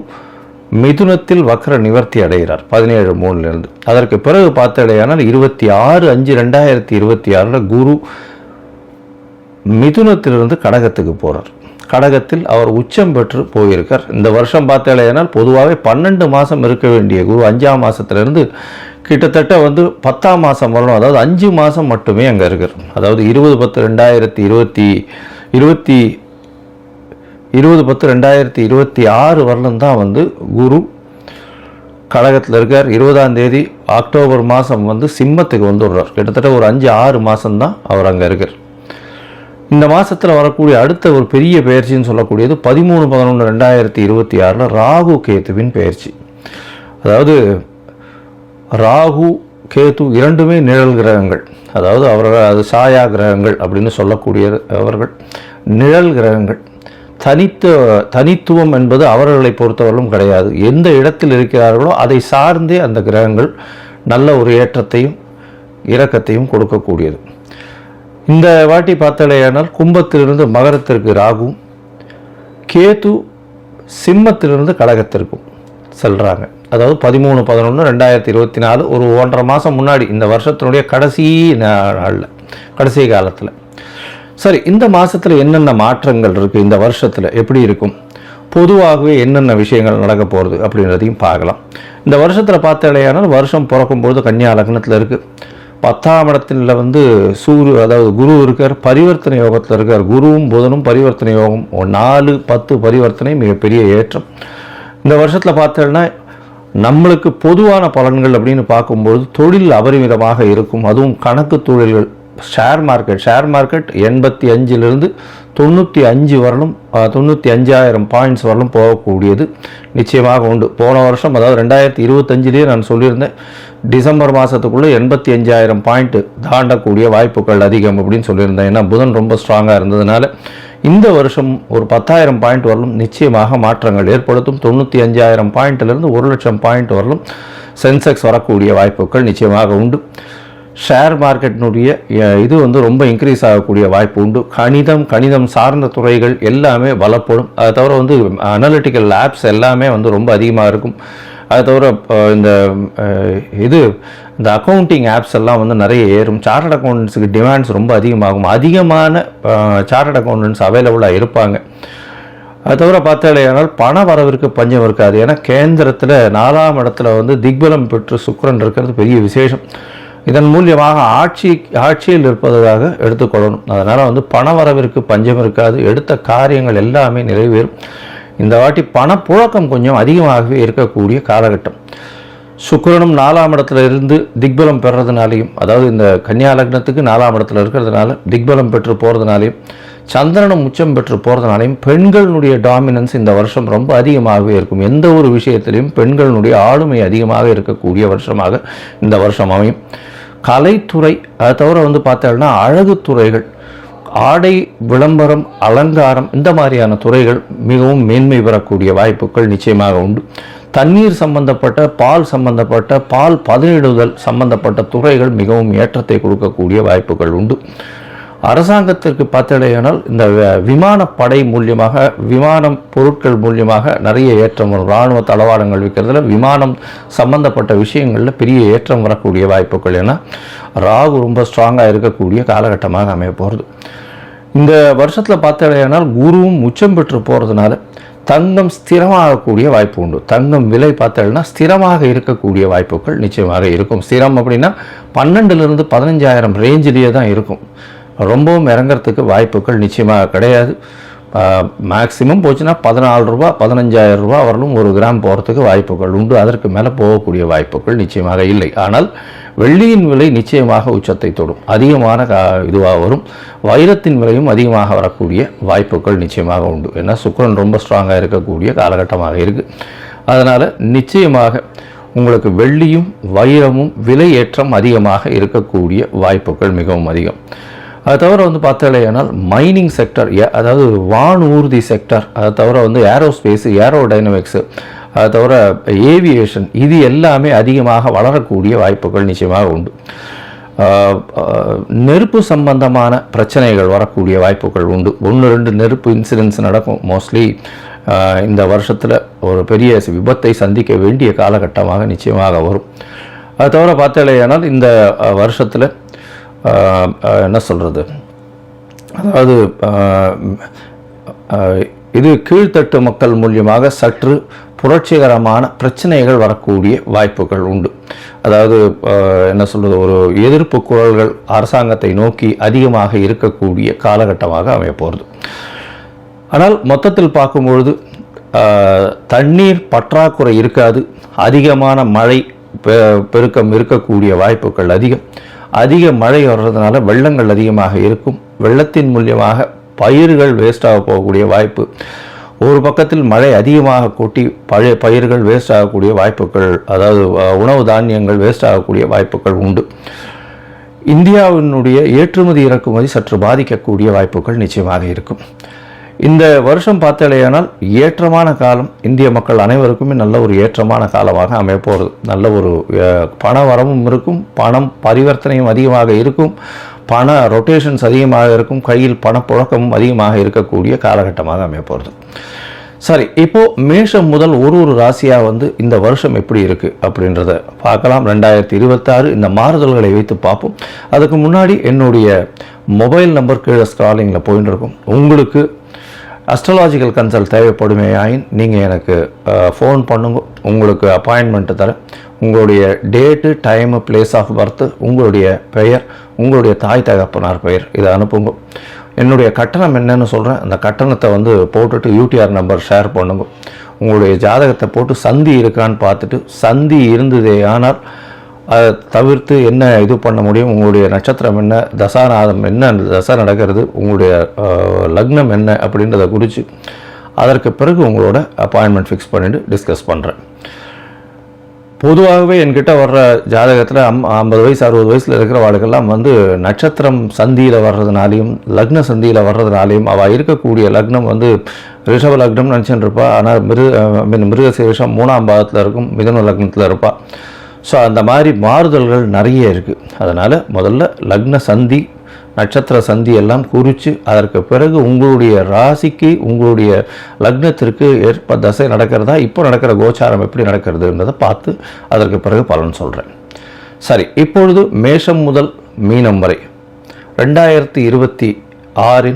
மிதுனத்தில் வக்ர நிவர்த்தி அடைகிறார் 17/3 அதற்கு பிறகு பார்த்தாலேயானால் 26/5/2026 குரு மிதுனத்திலிருந்து கடகத்துக்கு போகிறார். கடகத்தில் அவர் உச்சம் பெற்று போயிருக்கார். இந்த வருஷம் பார்த்தாலேயானால் பொதுவாகவே 12 மாதம் இருக்க வேண்டிய குரு 5ஆம் மாதத்திலிருந்து கிட்டத்தட்ட 10ஆம் மாதம் வரணும். அதாவது 5 மாதம் மட்டுமே அங்கே இருக்கார். அதாவது 20/10/2026 வரலும் தான் குரு கடகத்தில் இருக்கார். 20ஆம் தேதி அக்டோபர் மாதம் சிம்மத்துக்கு வந்துடுறார். கிட்டத்தட்ட ஒரு 5-6 மாதம்தான் அவர் அங்கே இருக்கார். இந்த மாதத்தில் வரக்கூடிய அடுத்த ஒரு பெரிய பயிற்சின்னு சொல்லக்கூடியது 13/11/2026 ராகு கேத்துவின் பயிற்சி. அதாவது ராகு கேது இரண்டுமே நிழல் கிரகங்கள். அதாவது அவர்கள் அது சாயா கிரகங்கள் அப்படின்னு சொல்லக்கூடிய அவர்கள் நிழல் கிரகங்கள். தனித்துவம் என்பது அவர்களை பொறுத்தவரையிலும் கிடையாது. எந்த இடத்தில் இருக்கிறார்களோ அதை சார்ந்தே அந்த கிரகங்கள் நல்ல ஒரு ஏற்றத்தையும் இரக்கத்தையும் கொடுக்கக்கூடியது. இந்த வாட்டி பார்த்தாலேயானால் கும்பத்திலிருந்து மகரத்திற்கு ராகுவும், கேது சிம்மத்திலிருந்து கடகத்திற்கும் செல்கிறாங்க. அதாவது 13/11/2024 ஒரு 1.5 மாதம் முன்னாடி, இந்த வருஷத்தினுடைய கடைசி நாளில், கடைசி காலத்தில். சரி, இந்த மாதத்தில் என்னென்ன மாற்றங்கள் இருக்குது, இந்த வருஷத்தில் எப்படி இருக்கும், பொதுவாகவே என்னென்ன விஷயங்கள் நடக்க போகிறது அப்படின்றதையும் பார்க்கலாம். இந்த வருஷத்தில் பார்த்தாலேயானால் வருஷம் பிறக்கும்போது கன்னியா லக்னத்தில் இருக்குது. 10ஆம் இடத்துல அதாவது குரு இருக்கார், பரிவர்த்தனை யோகத்தில் இருக்கார். குருவும் புதனும் பரிவர்த்தனை யோகம், 4-10 பரிவர்த்தனை மிகப்பெரிய ஏற்றம். இந்த வருஷத்தில் பார்த்தோன்னா நம்மளுக்கு பொதுவான பலன்கள் அப்படின்னு பார்க்கும்போது தொழில் அபரிமிதமாக இருக்கும். அதுவும் கணக்கு தொழில்கள், ஷேர் மார்க்கெட் 85 95 வரலும் 95,000 பாயிண்ட்ஸ் வரலும் போகக்கூடியது நிச்சயமாக உண்டு. போன வருஷம் அதாவது 2025 நான் சொல்லியிருந்தேன், டிசம்பர் மாதத்துக்குள்ளே 85,000 பாயிண்ட் தாண்டக்கூடிய வாய்ப்புகள் அதிகம் அப்படின்னு சொல்லியிருந்தேன். ஏன்னா புதன் ரொம்ப ஸ்ட்ராங்காக இருந்ததுனால இந்த வருஷம் ஒரு 10,000 பாயிண்ட் வரலும் நிச்சயமாக மாற்றங்கள் ஏற்படுத்தும். 95,000 பாயிண்ட்டிலிருந்து 1,00,000 பாயிண்ட் வரலும் சென்செக்ஸ் வரக்கூடிய வாய்ப்புகள் நிச்சயமாக உண்டு. ஷேர் மார்க்கெட்டினுடைய இது ரொம்ப இன்க்ரீஸ் ஆகக்கூடிய வாய்ப்பு உண்டு. கணிதம் சார்ந்த துறைகள் எல்லாமே பலப்படும். அதை தவிர அனலிட்டிக்கல் லேப்ஸ் எல்லாமே ரொம்ப அதிகமாக இருக்கும். அதை தவிர இந்த அக்கௌண்டிங் ஆப்ஸ் எல்லாம் நிறைய ஏறும். சார்ட்டர்ட் அக்கௌண்டன்ஸுக்கு டிமாண்ட்ஸ் ரொம்ப அதிகமாகும். அதிகமான சார்ட்டர்ட் அக்கௌண்டன்ஸ் அவைலபிளாக இருப்பாங்க. அது தவிர பார்த்தாலேயானால் பண வரவிற்கு பஞ்சம் இருக்காது. ஏன்னா கேந்திரத்தில் 4ஆம் இடத்துல திக்பலம் பெற்று சுக்கிரன் இருக்கிறது பெரிய விசேஷம். இதன் மூலியமாக ஆட்சியில் இருப்பதாக எடுத்துக்கொள்ளணும். அதனால் பண வரவிற்கு பஞ்சம் இருக்காது. எடுத்த காரியங்கள் எல்லாமே நிறைவேறும். இந்த வாட்டி பணப்புழக்கம் கொஞ்சம் அதிகமாகவே இருக்கக்கூடிய காலகட்டம். சுக்கிரனும் 4ஆம் இடத்துல இருந்து திக்பலம் பெறதுனாலையும், அதாவது இந்த கன்னியா லக்னத்துக்கு 4ஆம் இடத்துல இருக்கிறதுனால திக்பலம் பெற்று போகிறதுனாலையும், சந்திரனும் உச்சம் பெற்று போகிறதுனாலையும் பெண்களுடைய டாமினன்ஸ் இந்த வருஷம் ரொம்ப அதிகமாகவே இருக்கும். எந்த ஒரு விஷயத்திலையும் பெண்களுடைய ஆளுமை அதிகமாக இருக்கக்கூடிய வருஷமாக இந்த வருஷம் அமையும். கலைத்துறை, அதை தவிர பார்த்தோம்னா அழகு துறைகள், ஆடை விளம்பரம், அலங்காரம், இந்த மாதிரியான துறைகள் மிகவும் மேன்மை பெறக்கூடிய வாய்ப்புகள் நிச்சயமாக உண்டு. தண்ணீர் சம்பந்தப்பட்ட, பால் பதனிடுதல் சம்பந்தப்பட்ட துறைகள் மிகவும் ஏற்றத்தை கொடுக்கக்கூடிய வாய்ப்புகள் உண்டு. அரசாங்கத்திற்கு பார்த்தடையானால் இந்த விமானப்படை மூலியமாக விமானம் பொருட்கள் மூலியமாக நிறைய ஏற்றம் வரும். இராணுவ தளவாடங்கள் விற்கிறதுல விமானம் சம்பந்தப்பட்ட விஷயங்களில் பெரிய ஏற்றம் வரக்கூடிய வாய்ப்புகள். ஏன்னா ராகு ரொம்ப ஸ்ட்ராங்காக இருக்கக்கூடிய காலகட்டமாக அமைய போகிறது. இந்த வருஷத்தில் பார்த்தடையானால் குருவும் உச்சம் பெற்று போகிறதுனால தங்கம் ஸ்திரமாகக்கூடிய வாய்ப்பு உண்டு. தங்கம் விலை பார்த்தோம்னா ஸ்திரமாக இருக்கக்கூடிய வாய்ப்புகள் நிச்சயமாக இருக்கும். ஸ்திரம் அப்படின்னா 12,000 to 15,000 ரேஞ்சிலேயே தான் இருக்கும். ரொம்பவும் இறங்கிறதுக்கு வாய்ப்புகள் நிச்சயமாக கிடையாது. மேக்சிமம் போச்சுன்னா 14 ரூபா 15,000 ரூபா வரலும் 1 கிராம் போகிறதுக்கு வாய்ப்புகள் உண்டு. அதற்கு மேலே போகக்கூடிய வாய்ப்புகள் நிச்சயமாக இல்லை. ஆனால் வெள்ளியின் விலை நிச்சயமாக உச்சத்தை தொடும், அதிகமான இதுவாக வரும். வைரத்தின் விலையும் அதிகமாக வரக்கூடிய வாய்ப்புகள் நிச்சயமாக உண்டு. ஏன்னா சுக்கிரன் ரொம்ப ஸ்ட்ராங்காக இருக்கக்கூடிய காலகட்டமாக இருக்குது. அதனால் நிச்சயமாக உங்களுக்கு வெள்ளியும் வைரமும் விலை ஏற்றம் அதிகமாக இருக்கக்கூடிய வாய்ப்புகள் மிகவும் அதிகம். அதை தவிர பார்த்தாலேனால் மைனிங் செக்டர், அதாவது வானூர்தி செக்டர், அதை தவிர ஏரோஸ்பேஸு, ஏரோடைனமிக்ஸு, அதை தவிர ஏவியேஷன், இது எல்லாமே அதிகமாக வளரக்கூடிய வாய்ப்புகள் நிச்சயமாக உண்டு. நெருப்பு சம்பந்தமான பிரச்சனைகள் வரக்கூடிய வாய்ப்புகள் உண்டு. 1-2 நெருப்பு இன்சிடென்ட்ஸ் நடக்கும். மோஸ்ட்லி இந்த வருஷத்தில் ஒரு பெரிய விபத்தை சந்திக்க வேண்டிய காலகட்டமாக நிச்சயமாக வரும். அதை தவிர பார்த்தாலேயானால் இந்த வருஷத்தில் என்ன சொல்கிறது, அதாவது இது கீழ்த்தட்டு மக்கள் மூலியமாக சற்று புரட்சிகரமான பிரச்சனைகள் வரக்கூடிய வாய்ப்புகள் உண்டு. அதாவது என்ன சொல்கிறது, ஒரு எதிர்ப்பு குரல்கள் அரசாங்கத்தை நோக்கி அதிகமாக இருக்கக்கூடிய காலகட்டமாக அமைய போகிறது. ஆனால் மொத்தத்தில் பார்க்கும்பொழுது தண்ணீர் பற்றாக்குறை இருக்காது. அதிகமான மழை பெருக்கம் இருக்கக்கூடிய வாய்ப்புகள் அதிகம். அதிக மழை வர்றதுனால வெள்ளங்கள் அதிகமாக இருக்கும். வெள்ளத்தின் மூலியமாக பயிர்கள் வேஸ்டாக போகக்கூடிய வாய்ப்பு. ஒரு பக்கத்தில் மழை அதிகமாக கொட்டி பயிர்கள் வேஸ்ட் ஆகக்கூடிய வாய்ப்புகள், அதாவது உணவு தானியங்கள் வேஸ்ட் ஆகக்கூடிய வாய்ப்புகள் உண்டு. இந்தியாவினுடைய ஏற்றுமதி இறக்குமதி சற்று பாதிக்கக்கூடிய வாய்ப்புகள் நிச்சயமாக இருக்கும். இந்த வருஷம் பார்த்தாலேயானால் ஏற்றமான காலம். இந்திய மக்கள் அனைவருக்குமே நல்ல ஒரு ஏற்றமான காலமாக அமையப்போகிறது. நல்ல ஒரு பண வரவும் இருக்கும், பணம் பரிவர்த்தனையும் அதிகமாக இருக்கும், பண ரொட்டேஷன்ஸ் அதிகமாக இருக்கும், கையில் பணப்புழக்கமும் அதிகமாக இருக்கக்கூடிய காலகட்டமாக அமையப்போகிறது. சரி, இப்போது மேஷம் முதல் ஒரு ராசியாக இந்த வருஷம் எப்படி இருக்குது அப்படின்றத பார்க்கலாம். 2026 இந்த மாறுதல்களை வைத்து பார்ப்போம். அதுக்கு முன்னாடி என்னுடைய மொபைல் நம்பர் கீழே ஸ்க்ராலிங்கில் போயின்னு இருக்கும். உங்களுக்கு அஸ்ட்ராலாஜிக்கல் கன்சல்ட் தேவைப்படுமே ஆயின் நீங்கள் எனக்கு ஃபோன் பண்ணுங்க. உங்களுக்கு அப்பாயின்மெண்ட்டு தரேன். உங்களுடைய date, time, place of birth, உங்களுடைய பெயர், உங்களுடைய தாய் தகப்பனார் பெயர், இதை அனுப்புங்க. என்னுடைய கட்டணம் என்னன்னு சொல்கிறேன். அந்த கட்டணத்தை போட்டுட்டு யூடிஆர் நம்பர் ஷேர் பண்ணுங்க. உங்களுடைய ஜாதகத்தை போட்டு சந்தி இருக்கான்னு பார்த்துட்டு, சந்தி இருந்ததே ஆனால் அதை தவிர்த்து என்ன இது பண்ண முடியும், உங்களுடைய நட்சத்திரம் என்ன, தசாநாதம் என்ன, தசை நடக்கிறது, உங்களுடைய லக்னம் என்ன அப்படின்றத குறித்து அதற்கு பிறகு உங்களோட அப்பாயின்மெண்ட் ஃபிக்ஸ் பண்ணிவிட்டு டிஸ்கஸ் பண்ணுறேன். பொதுவாகவே என்கிட்ட வர்ற ஜாதகத்தில் 50 வயசு 60 வயசில் இருக்கிற வாழ்க்கெல்லாம் நட்சத்திரம் சந்தியில் வர்றதுனாலையும் லக்ன சந்தியில் வர்றதுனாலையும் அவள் இருக்கக்கூடிய லக்னம் ரிஷப லக்னம் நினச்சின்னு இருப்பாள். ஆனால் மிருகசீரிஷம் 3ஆம் பாவத்தில் இருக்கும், மிதுன லக்னத்தில் இருப்பாள். ஸோ அந்த மாதிரி மாறுதல்கள் நிறைய இருக்குது. அதனால் முதல்ல லக்ன சந்தி, நட்சத்திர சந்தி எல்லாம் குறித்து அதற்கு பிறகு உங்களுடைய ராசிக்கு, உங்களுடைய லக்னத்திற்கு ஏற்ப தசை நடக்கிறதா, இப்போ நடக்கிற கோச்சாரம் எப்படி நடக்கிறதுன்றதை பார்த்து அதற்கு பிறகு பலன் சொல்கிறேன். சரி, இப்பொழுது மேஷம் முதல் மீனம் வரை 2026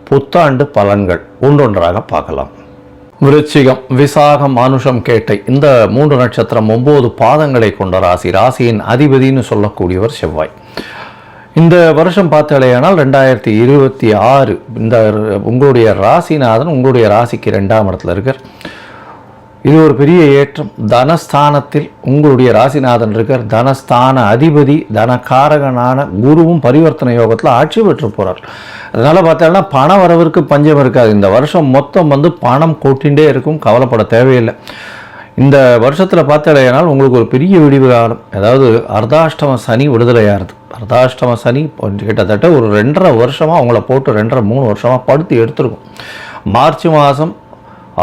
புத்தாண்டு பலன்கள் ஒன்றொன்றாக பார்க்கலாம். விருச்சிகம், விசாகம், அனுஷம், கேட்டை, இந்த 3 நட்சத்திரம் 9 பாதங்களை கொண்ட ராசி. ராசியின் அதிபதினு சொல்லக்கூடியவர் செவ்வாய். இந்த வருஷம் பார்த்தாலேயானால் 2026 இந்த உங்களுடைய ராசிநாதன் உங்களுடைய ராசிக்கு 2ஆம் இடத்துல இருக்கார். இது ஒரு பெரிய ஏற்றம். தனஸ்தானத்தில் உங்களுடைய ராசிநாதன் இருக்கார். தனஸ்தான அதிபதி தனகாரகனான குருவும் பரிவர்த்தனை யோகத்தில் ஆட்சி பெற்று போகிறார். அதனால் பார்த்தோம்னா பண வரவிற்கு பஞ்சம் இருக்காது. இந்த வருஷம் மொத்தம் பணம் கொட்டிகிட்டே இருக்கும், கவலைப்பட தேவையில்லை. இந்த வருஷத்தில் பார்த்தாலேனால் உங்களுக்கு ஒரு பெரிய விடிவு காலம். அதாவது அர்த்தாஷ்டம சனி விடுதலையாகிறது. அர்த்தாஷ்டம சனி கிட்டத்தட்ட ஒரு 2.5 வருஷமாக உங்களை போட்டு 2.5-3 வருஷமாக படுத்து எடுத்துருக்கும். மார்ச் மாதம்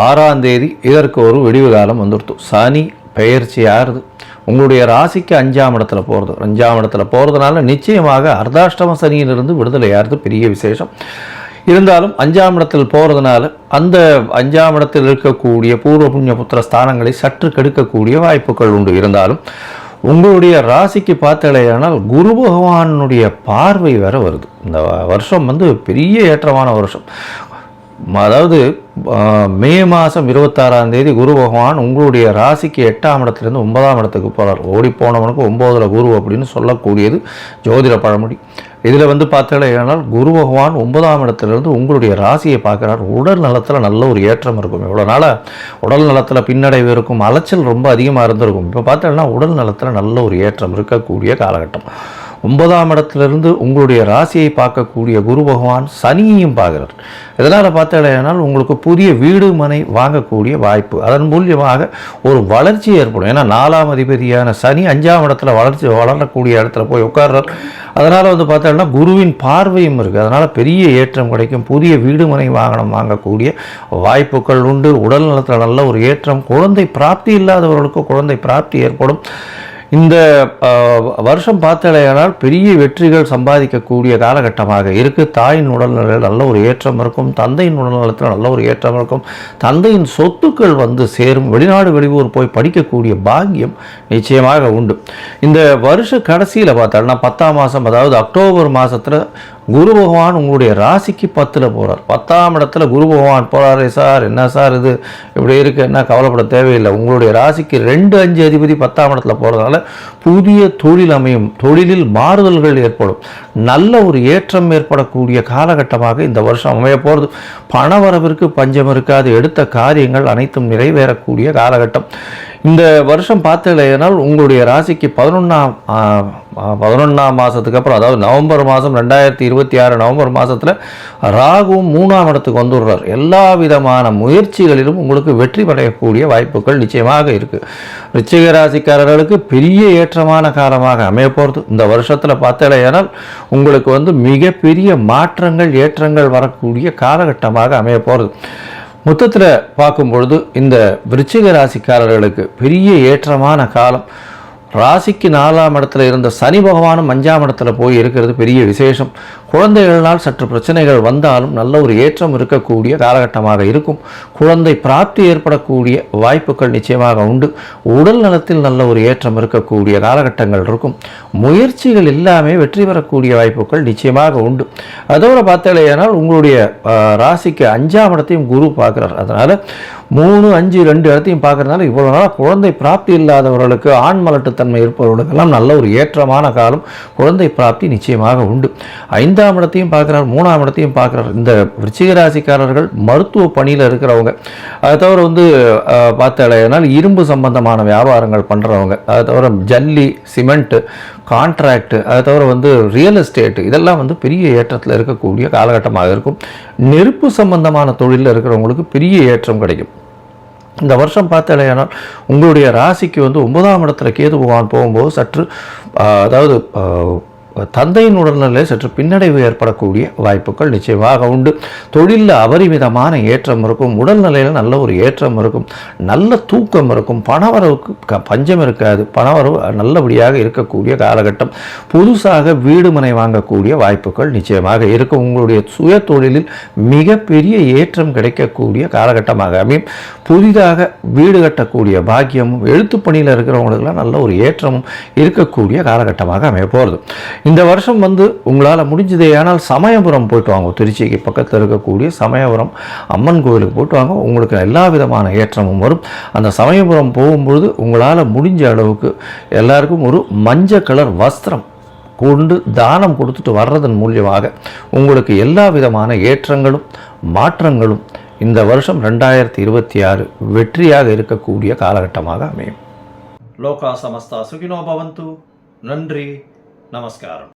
6ஆம் தேதி இதற்கு ஒரு விடிவு காலம் வந்துடுத்து. சனி பெயர்ச்சி ஆறுது. உங்களுடைய ராசிக்கு 5ஆம் இடத்துல போகிறது. 5ஆம் இடத்துல போகிறதுனால நிச்சயமாக அர்த்தாஷ்டம சனியிலிருந்து விடுதலையாகிறது பெரிய விசேஷம். இருந்தாலும் 5ஆம் இடத்தில் போகிறதுனால அந்த 5ஆம் இடத்தில் இருக்கக்கூடிய பூர்வ புண்ணிய புத்திர ஸ்தானங்களை சற்று கெடுக்கக்கூடிய வாய்ப்புகள் உண்டு. இருந்தாலும் உங்களுடைய ராசிக்கு பார்த்தலையானால் குரு பகவானுடைய பார்வை வேற வருது. இந்த வருஷம் பெரிய ஏற்றமான வருஷம். அதாவது மே மாதம் 26ஆம் தேதி குரு பகவான் உங்களுடைய ராசிக்கு 8ஆம் இடத்துலேருந்து 9ஆம் இடத்துக்கு போகிறார். ஓடிப்போனவனுக்கு 9ல் குரு அப்படின்னு சொல்லக்கூடியது ஜோதிட பழமொழி. இதில் பார்த்தீங்கன்னா குரு பகவான் 9ஆம் இடத்துலேருந்து உங்களுடைய ராசியை பார்க்குறார். உடல் நலத்தில் நல்ல ஒரு ஏற்றம் இருக்கும். இவ்வளோ நாளாக உடல் நலத்தில் பின்னடைவு இருக்கும், அலைச்சல் ரொம்ப அதிகமாக இருந்திருக்கும். இப்போ பார்த்தீங்கன்னா உடல் நலத்தில் நல்ல ஒரு ஏற்றம் இருக்கக்கூடிய காலகட்டம். 9ஆம் இடத்திலிருந்து உங்களுடைய ராசியை பார்க்கக்கூடிய குரு பகவான் சனியையும் பார்க்குறார். இதனால் பார்த்தீங்கன்னா உங்களுக்கு புதிய வீடு மனை வாங்கக்கூடிய வாய்ப்பு, அதன் மூலியமாக ஒரு வளர்ச்சி ஏற்படும். ஏன்னா 4ஆம் அதிபதியான சனி 5ஆம் இடத்துல வளரக்கூடிய இடத்துல போய் உட்கார்றார். அதனால் பார்த்தீங்கன்னா குருவின் பார்வையும் இருக்குது. அதனால் பெரிய ஏற்றம் கிடைக்கும். புதிய வீடு மனை வாகனம் வாங்கக்கூடிய வாய்ப்புகள் உண்டு. உடல் நலத்தில் நல்ல ஒரு ஏற்றம். குழந்தை பிராப்தி இல்லாதவர்களுக்கு குழந்தை பிராப்தி ஏற்படும். இந்த வருஷம் பார்த்தலையானால் பெரிய வெற்றிகள் சம்பாதிக்கக்கூடிய காலகட்டமாக இருக்குது. தாயின் உடல்நிலையில் நல்ல ஒரு ஏற்றம் இருக்கும். தந்தையின் உடல்நலத்தில் நல்ல ஒரு ஏற்றம் இருக்கும். தந்தையின் சொத்துக்கள் சேரும். வெளிநாடு வெளியூர் போய் படிக்கக்கூடிய பாக்கியம் நிச்சயமாக உண்டு. இந்த வருஷ கடைசியில் பார்த்தோம்னா 10ஆம் மாதம், அதாவது அக்டோபர் மாதத்தில் குரு பகவான் உங்களுடைய ராசிக்கு 10ல் போகிறார். 10ஆம் இடத்துல குரு பகவான் போகிறாரே சார், என்ன சார் இது இப்படி இருக்குது, என்ன கவலைப்பட தேவையில்லை. உங்களுடைய ராசிக்கு 2, 5 அதிபதி 10ஆம் இடத்துல போகிறதுனால புதிய தொழில் அமையும். தொழிலில் மாறுதல்கள் ஏற்படும். நல்ல ஒரு ஏற்றம் ஏற்படக்கூடிய காலகட்டமாக இந்த வருஷம் அமைய போகிறது. பணவரவிற்கு பஞ்சம் இருக்காது. எடுத்த காரியங்கள் அனைத்தும் நிறைவேறக்கூடிய காலகட்டம். இந்த வருஷம் பார்த்தீங்கன்னா உங்களுடைய ராசிக்கு 11ஆம் மாதத்துக்கு அப்புறம், அதாவது நவம்பர் மாதம் 2026 நவம்பர் மாதத்தில் ராகுவும் 3ஆம் இடத்துக்கு வந்துடுறார். எல்லா விதமான முயற்சிகளிலும் உங்களுக்கு வெற்றி பெறக்கூடிய வாய்ப்புகள் நிச்சயமாக இருக்குது. ரிச்சிக ராசிக்காரர்களுக்கு பெரிய ஏற்றமான காலமாக அமைய போகிறது. இந்த வருஷத்தில் பார்த்தீங்கன்னா உங்களுக்கு மிகப்பெரிய மாற்றங்கள் ஏற்றங்கள் வரக்கூடிய காலகட்டமாக அமைய போகிறது. மொத்தத்தில் பார்க்கும் பொழுது இந்த விருச்சிக ராசிக்காரர்களுக்கு பெரிய ஏற்றமான காலம். ராசிக்கு 4ஆம் இடத்துல இருந்த சனி பகவானும் 5ஆம் இடத்துல போய் இருக்கிறது பெரிய விசேஷம். குழந்தைகளால் சற்று பிரச்சனைகள் வந்தாலும் நல்ல ஒரு ஏற்றம் இருக்கக்கூடிய காலகட்டமாக இருக்கும். குழந்தை பிராப்தி ஏற்படக்கூடிய வாய்ப்புகள் நிச்சயமாக உண்டு. உடல் நலத்தில் நல்ல ஒரு ஏற்றம் இருக்கக்கூடிய காலகட்டங்கள் இருக்கும். முயற்சிகள் எல்லாமே வெற்றி பெறக்கூடிய வாய்ப்புகள் நிச்சயமாக உண்டு. அதோடு பார்த்தேனால் உங்களுடைய ராசிக்கு 5ஆம் இடத்தையும் குரு பார்க்குறார். அதனால் 3, 5, 2 இடத்தையும் பார்க்கறதுனால இவ்வளோ நாளாக குழந்தை பிராப்தி இல்லாதவர்களுக்கு, ஆண் மலட்டுத்தன்மை இருப்பவர்களுக்கெல்லாம் நல்ல ஒரு ஏற்றமான காலம். குழந்தை பிராப்தி நிச்சயமாக உண்டு. 5ஆம் இடத்தையும் பார்க்குறார், 3ஆம் இடத்தையும் பார்க்குறார். இந்த விருச்சிக ராசிக்காரர்கள் மருத்துவ பணியில் இருக்கிறவங்க, அதை தவிர பார்த்தாலேனால் இரும்பு சம்பந்தமான வியாபாரங்கள் பண்ணுறவங்க, அதை தவிர ஜல்லி, சிமெண்ட்டு, கான்ட்ராக்டு, அதை தவிர ரியல் எஸ்டேட்டு, இதெல்லாம் பெரிய ஏற்றத்தில் இருக்கக்கூடிய காலகட்டமாக இருக்கும். நெருப்பு சம்பந்தமான தொழிலில் இருக்கிறவங்களுக்கு பெரிய ஏற்றம் கிடைக்கும். இந்த வருஷம் பார்த்தாலேயானால் உங்களுடைய ராசிக்கு 9ஆம் இடத்துல கேது பகவான் போகும்போது சற்று அதாவது தந்தையின் உடல்நிலை சற்று பின்னடைவு ஏற்படக்கூடிய வாய்ப்புகள் நிச்சயமாக உண்டு. தொழிலில் அபரிமிதமான ஏற்றம் இருக்கும். உடல்நிலையில் நல்ல ஒரு ஏற்றம் இருக்கும். நல்ல தூக்கம் இருக்கும். பணவரவுக்கு பஞ்சம் இருக்காது. பணவரவு நல்லபடியாக இருக்கக்கூடிய காலகட்டம். புதுசாக வீடு மனை வாங்கக்கூடிய வாய்ப்புகள் நிச்சயமாக இருக்கும். உங்களுடைய சுய தொழிலில் மிகப்பெரிய ஏற்றம் கிடைக்கக்கூடிய காலகட்டமாக அமையும். புதிதாக வீடு கட்டக்கூடிய பாக்கியமும், எழுத்து பணியில் இருக்கிறவங்களுக்கெல்லாம் நல்ல ஒரு ஏற்றமும் இருக்கக்கூடிய காலகட்டமாக அமைய போகிறது. இந்த வருஷம் உங்களால் முடிஞ்சதே ஆனால் சமயபுரம் போயிட்டு வாங்க. திருச்சிக்கு பக்கத்தில் இருக்கக்கூடிய சமயபுரம் அம்மன் கோவிலுக்கு போயிட்டு வாங்க. உங்களுக்கு எல்லா விதமான ஏற்றமும் வரும். அந்த சமயபுரம் போகும்பொழுது உங்களால் முடிஞ்ச அளவுக்கு எல்லாருக்கும் ஒரு மஞ்சள் கலர் வஸ்திரம் கொண்டு தானம் கொடுத்துட்டு வர்றதன் மூலியமாக உங்களுக்கு எல்லா விதமான ஏற்றங்களும் மாற்றங்களும் இந்த வருஷம் 2026 வெற்றியாக இருக்கக்கூடிய காலகட்டமாக அமையும். லோகா சமஸ்தா சுகினோ பவந்து. நன்றி, நமஸ்காரம்.